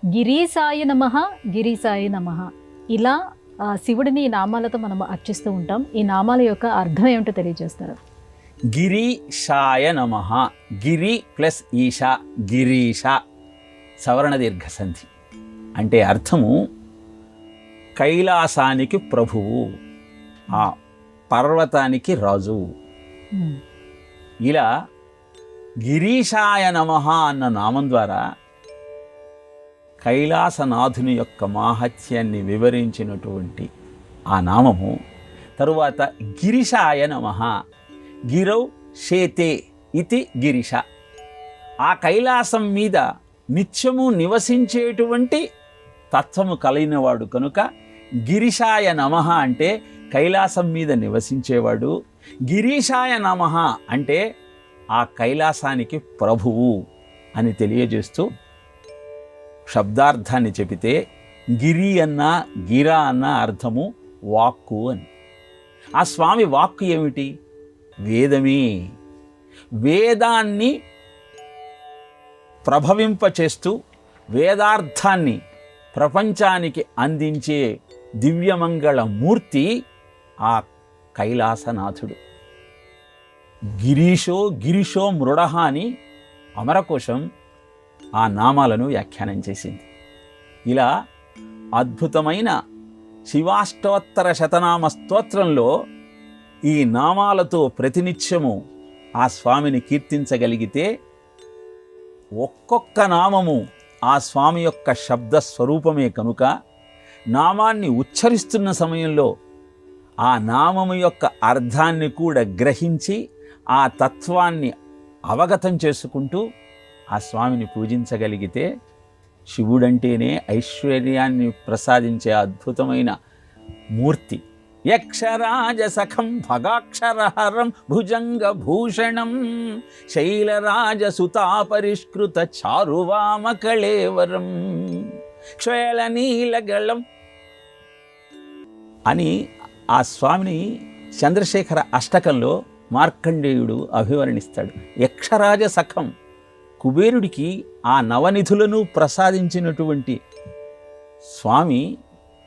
గిరీశాయ నమః, గిరీశాయ నమః. ఇలా శివుడిని ఈ నామాలతో మనం అర్చిస్తూ ఉంటాం. ఈ నామాల యొక్క అర్థం ఏమిటో తెలియజేస్తారు. గిరీశాయ నమః. గిరి ప్లస్ ఈశా, గిరీశ, సవర్ణ దీర్ఘ సంధి. అంటే అర్థము కైలాసానికి ప్రభువు, ఆ పర్వతానికి రాజు. ఇలా గిరీశాయ నమః అన్న నామం ద్వారా కైలాసనాథుని యొక్క మాహత్యాన్ని వివరించినటువంటి ఆ నామము. తరువాత గిరిశాయ నమః. గిరౌ శేతే ఇతి గిరిశ. ఆ కైలాసం మీద నిత్యము నివసించేటువంటి తత్వము కలిగినవాడు కనుక గిరిశాయ నమః అంటే కైలాసం మీద నివసించేవాడు. గిరీశాయ నమః అంటే ఆ కైలాసానికి ప్రభువు అని తెలియజేస్తూ శబ్దార్థాన్ని చెబితే గిరి అన్న గిరా అన్న అర్థము వాక్కు అని. ఆ స్వామి వాక్కు ఏమిటి? వేదమే. వేదాన్ని ప్రభవింపచేస్తూ వేదార్థాన్ని ప్రపంచానికి అందించే దివ్యమంగళ మూర్తి ఆ కైలాసనాథుడు. గిరీశో మృడః అని అమరకోశం ఆ నామాలను వ్యాఖ్యానం చేసింది. ఇలా అద్భుతమైన శివాష్టోత్తర శతనామ స్తోత్రంలో ఈ నామాలతో ప్రతినిత్యము ఆ స్వామిని కీర్తించగలిగితే ఒక్కొక్క నామము ఆ స్వామి యొక్క శబ్ద స్వరూపమే కనుక నామాన్ని ఉచ్చరిస్తున్న సమయంలో ఆ నామము యొక్క అర్థాన్ని కూడా గ్రహించి ఆ తత్వాన్ని అవగతం చేసుకుంటూ ఆ స్వామిని పూజించగలిగితే శివుడంటేనే ఐశ్వర్యాన్ని ప్రసాదించే అద్భుతమైన మూర్తి. యక్షరాజసఖం భగాక్షరహరం భుజంగభూషణం శైలరాజసుతాపరిష్కృత చారువామకళేవరం క్షేళనీలగళం అని ఆ స్వామిని చంద్రశేఖర అష్టకంలో మార్కండేయుడు అభివర్ణిస్తాడు. యక్షరాజ సఖం, కుబేరుడికి ఆ నవనిధులను ప్రసాదించినటువంటి స్వామి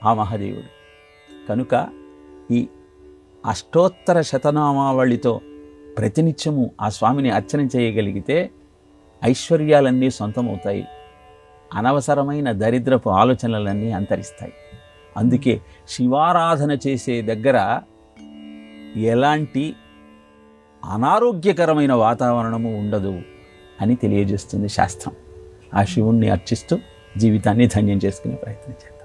ఆ మహాదేవుడు కనుక ఈ అష్టోత్తర శతనామావళితో ప్రతినిత్యము ఆ స్వామిని అర్చన చేయగలిగితే ఐశ్వర్యాలన్నీ సొంతమవుతాయి, అనవసరమైన దరిద్రపు ఆలోచనలన్నీ అంతరిస్తాయి. అందుకే శివారాధన చేసే దగ్గర ఎలాంటి అనారోగ్యకరమైన వాతావరణము ఉండదు అని తెలియజేస్తుంది శాస్త్రం. ఆ శివుణ్ణి అర్చిస్తూ జీవితాన్ని ధన్యం చేసుకునే ప్రయత్నం చేద్దాం.